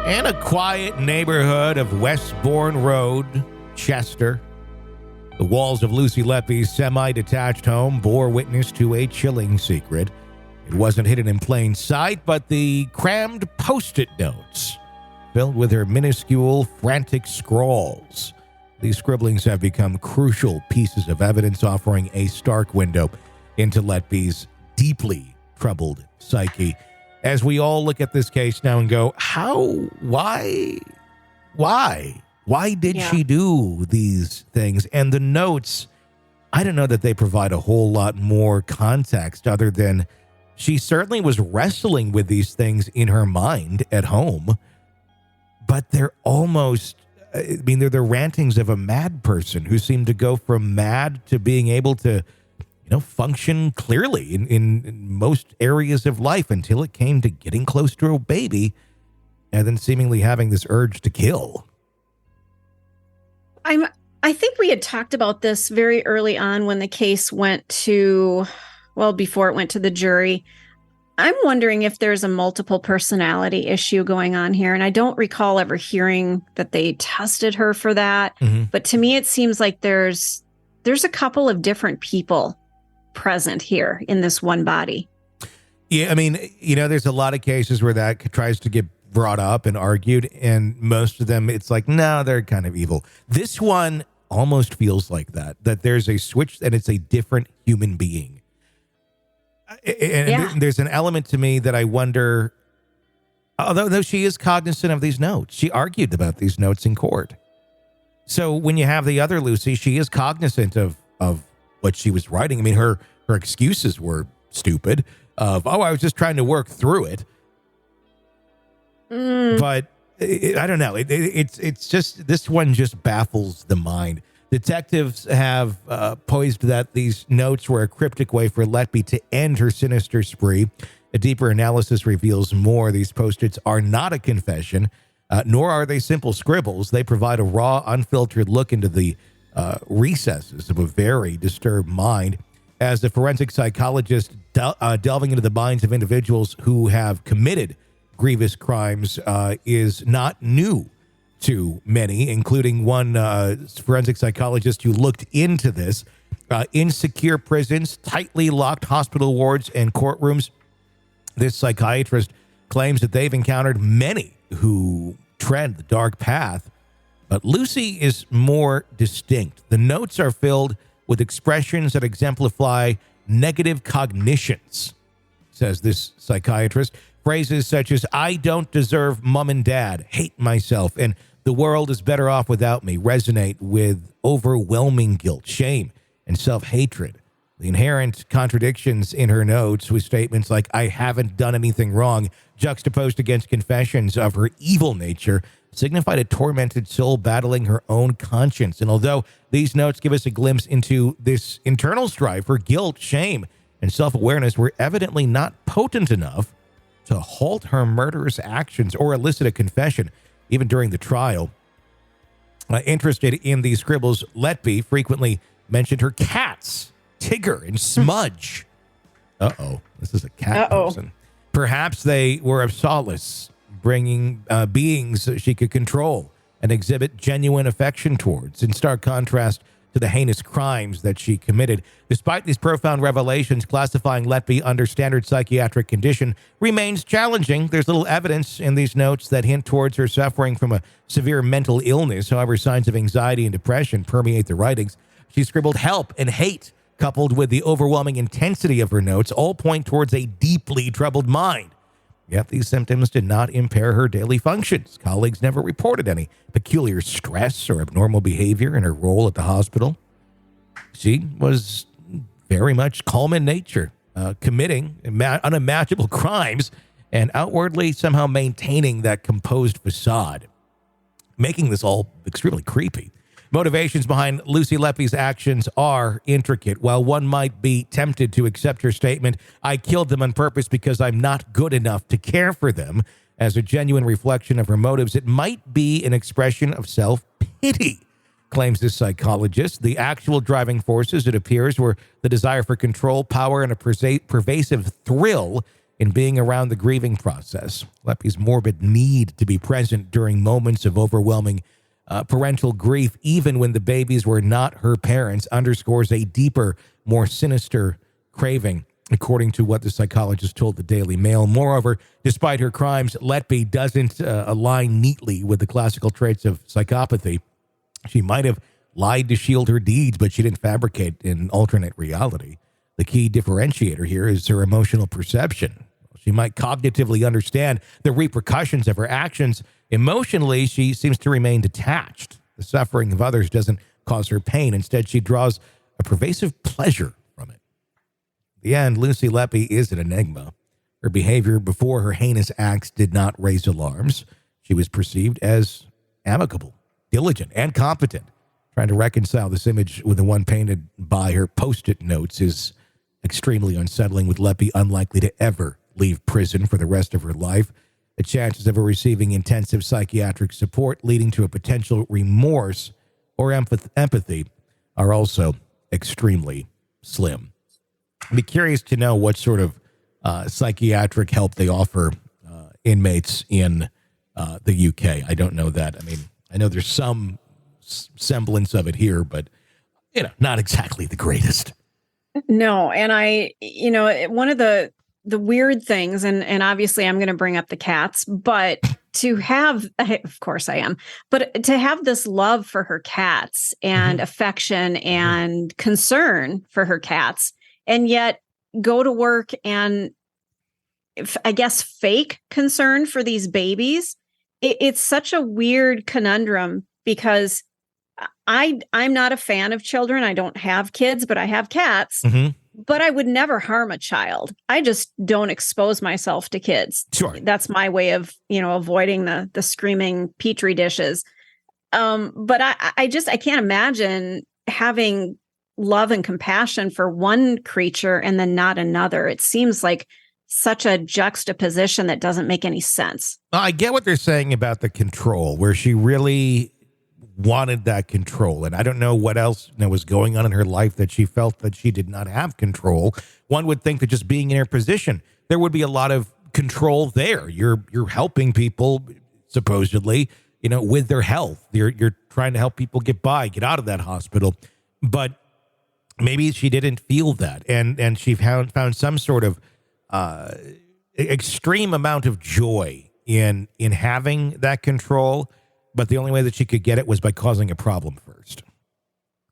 In a quiet neighborhood of Westbourne Road, Chester, the walls of Lucy Letby's semi-detached home bore witness to a chilling secret. It wasn't hidden in plain sight, but the crammed Post-it notes filled with her minuscule, frantic scrawls. These scribblings have become crucial pieces of evidence, offering a stark window into Letby's deeply troubled psyche. As we all look at this case now and go, why did she do these things? And the notes, I don't know that they provide a whole lot more context other than she certainly was wrestling with these things in her mind at home, but they're almost, they're the rantings of a mad person who seemed to go from mad to being able to function clearly in most areas of life until it came to getting close to a baby and then seemingly having this urge to kill. I think we had talked about this very early on when the case went to, before it went to the jury. I'm wondering if there's a multiple personality issue going on here. And I don't recall ever hearing that they tested her for that. Mm-hmm. But to me, it seems like there's a couple of different people present here in this one body. Yeah, there's a lot of cases where that tries to get brought up and argued, and most of them, it's like, no, they're kind of evil. This one almost feels like that there's a switch and it's a different human being. And there's an element to me that I wonder, although she is cognizant of these notes, she argued about these notes in court. So when you have the other Lucy, she is cognizant of what she was writing. Her excuses were stupid I was just trying to work through it. But I don't know. It's just, this one just baffles the mind. Detectives have poised that these notes were a cryptic way for Letby to end her sinister spree. A deeper analysis reveals more. These Post-its are not a confession, nor are they simple scribbles. They provide a raw, unfiltered look into the recesses of a very disturbed mind. As a forensic psychologist delving into the minds of individuals who have committed grievous crimes is not new to many, including one forensic psychologist who looked into this. Insecure prisons, tightly locked hospital wards, and courtrooms. This psychiatrist claims that they've encountered many who tread the dark path, but Lucy is more distinct. The notes are filled with expressions that exemplify negative cognitions, says this psychiatrist. Phrases such as, I don't deserve mom and dad, hate myself, and the world is better off without me resonate with overwhelming guilt, shame, and self-hatred. The inherent contradictions in her notes with statements like, I haven't done anything wrong, juxtaposed against confessions of her evil nature, signified a tormented soul battling her own conscience. And although these notes give us a glimpse into this internal strife for guilt, shame, and self-awareness, were evidently not potent enough to halt her murderous actions or elicit a confession, even during the trial. Interested in these scribbles, Letby frequently mentioned her cats, Tigger and Smudge. This is a cat person. Perhaps they were of solace, bringing beings that she could control and exhibit genuine affection towards, in stark contrast to the heinous crimes that she committed. Despite these profound revelations, classifying Letby under standard psychiatric condition remains challenging. There's little evidence in these notes that hint towards her suffering from a severe mental illness. However, signs of anxiety and depression permeate the writings. She scribbled help and hate, coupled with the overwhelming intensity of her notes, all point towards a deeply troubled mind. Yet these symptoms did not impair her daily functions. Colleagues never reported any peculiar stress or abnormal behavior in her role at the hospital. She was very much calm in nature, committing unimaginable crimes and outwardly somehow maintaining that composed facade, making this all extremely creepy. Motivations behind Lucy Letby's actions are intricate. While one might be tempted to accept her statement, I killed them on purpose because I'm not good enough to care for them, as a genuine reflection of her motives, it might be an expression of self-pity, claims this psychologist. The actual driving forces, it appears, were the desire for control, power, and a pervasive thrill in being around the grieving process. Letby's morbid need to be present during moments of overwhelming parental grief, even when the babies were not her parents, underscores a deeper, more sinister craving, according to what the psychologist told the Daily Mail. Moreover, despite her crimes, Letby doesn't align neatly with the classical traits of psychopathy. She might have lied to shield her deeds, but she didn't fabricate an alternate reality. The key differentiator here is her emotional perception. She might cognitively understand the repercussions of her actions. Emotionally, she seems to remain detached. The suffering of others doesn't cause her pain. Instead, she draws a pervasive pleasure from it. In the end, Lucy Letby is an enigma. Her behavior before her heinous acts did not raise alarms. She was perceived as amicable, diligent, and competent. Trying to reconcile this image with the one painted by her Post-it notes is extremely unsettling, with Letby unlikely to ever leave prison for the rest of her life. The chances of her receiving intensive psychiatric support leading to a potential remorse or empathy are also extremely slim. I'd be curious to know what sort of psychiatric help they offer inmates in the UK. I don't know that. I mean, I know there's some semblance of it here, but, not exactly the greatest. No. And one of the weird things, and obviously I'm going to bring up the cats, but to have, of course I am, but to have this love for her cats and affection and concern for her cats, and yet go to work and I guess fake concern for these babies. It's such a weird conundrum because I'm not a fan of children. I don't have kids, but I have cats. But I would never harm a child. I just don't expose myself to kids. Sure. That's my way of, avoiding the screaming petri dishes. But I can't imagine having love and compassion for one creature and then not another. It seems like such a juxtaposition that doesn't make any sense. I get what they're saying about the control, where she really wanted that control. And I don't know what else was going on in her life that she felt that she did not have control. One would think that just being in her position, there would be a lot of control there. You're helping people, supposedly, with their health. You're trying to help people get by, get out of that hospital. But maybe she didn't feel that. And she found some sort of extreme amount of joy in having that control. But the only way that she could get it was by causing a problem first.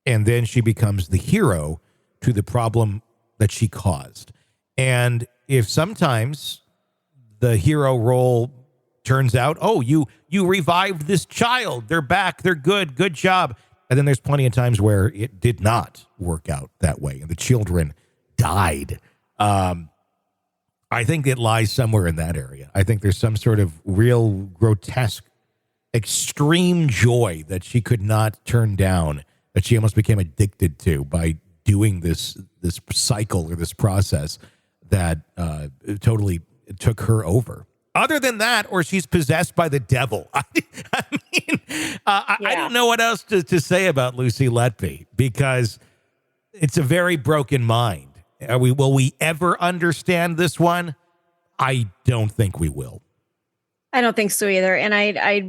And then she becomes the hero to the problem that she caused. And if sometimes the hero role turns out, oh, you revived this child, they're back, they're good job. And then there's plenty of times where it did not work out that way and the children died. I think it lies somewhere in that area. I think there's some sort of real grotesque extreme joy that she could not turn down, that she almost became addicted to by doing this cycle or this process that totally took her over. Other than that, or she's possessed by the devil. I don't know what else to say about Lucy Letby, because it's a very broken mind. Will we ever understand this one? I don't think we will. I don't think so either. And I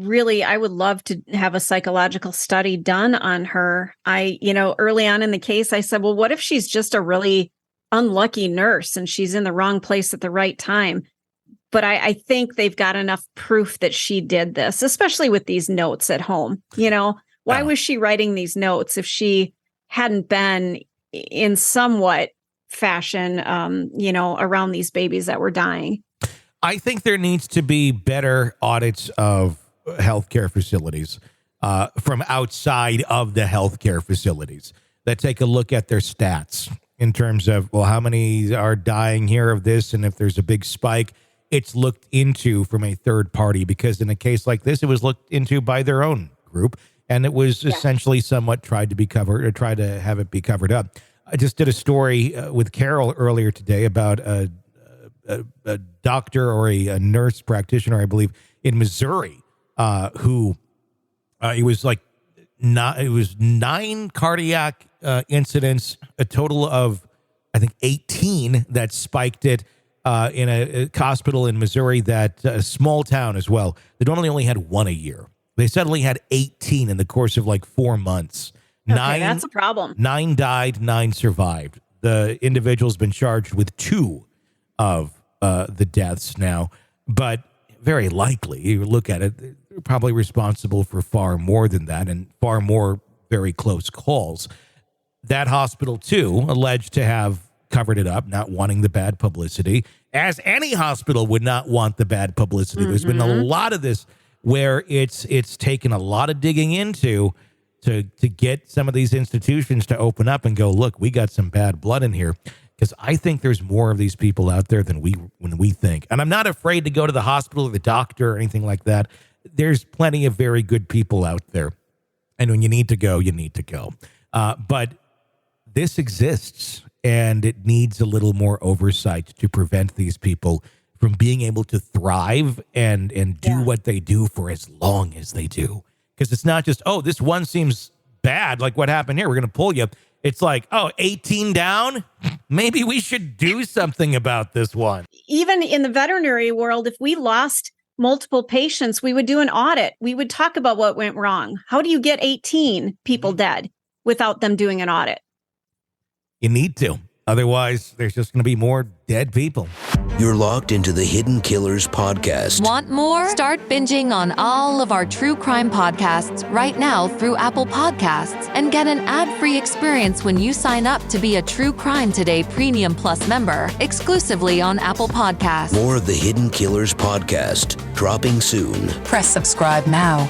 would love to have a psychological study done on her. Early on in the case, I said, well, what if she's just a really unlucky nurse and she's in the wrong place at the right time? But I think they've got enough proof that she did this, especially with these notes at home. Why was she writing these notes if she hadn't been in somewhat fashion, around these babies that were dying? I think there needs to be better audits of healthcare facilities from outside of the healthcare facilities that take a look at their stats in terms of, well, how many are dying here of this? And if there's a big spike, it's looked into from a third party, because in a case like this, it was looked into by their own group, and it was essentially somewhat tried to have it be covered up. I just did a story with Carol earlier today about a doctor or a nurse practitioner, I believe, in Missouri, who it was 9 cardiac incidents, a total of, I think, 18 that spiked it. in a hospital in Missouri that a small town as well. They normally only had one a year. They suddenly had 18 in the course of like 4 months. Okay, that's a problem. 9 died, 9 survived. The individual's been charged with 2 of the deaths now, but very likely, you look at it, they're probably responsible for far more than that and far more very close calls. That hospital, too, alleged to have covered it up, not wanting the bad publicity, as any hospital would not want the bad publicity. Mm-hmm. There's been a lot of this where it's taken a lot of digging into to get some of these institutions to open up and go, look, we got some bad blood in here. Because I think there's more of these people out there than we think. And I'm not afraid to go to the hospital or the doctor or anything like that. There's plenty of very good people out there. And when you need to go, you need to go. But this exists, and it needs a little more oversight to prevent these people from being able to thrive and do what they do for as long as they do. Because it's not just, oh, this one seems bad, like what happened here, we're going to pull you. It's like, oh, 18 down? Maybe we should do something about this one. Even in the veterinary world, if we lost multiple patients, we would do an audit. We would talk about what went wrong. How do you get 18 people dead without them doing an audit? You need to. Otherwise, there's just going to be more dead people. You're locked into the Hidden Killers podcast. Want more? Start binging on all of our true crime podcasts right now through Apple Podcasts and get an ad-free experience when you sign up to be a True Crime Today Premium Plus member exclusively on Apple Podcasts. More of the Hidden Killers podcast dropping soon. Press subscribe now.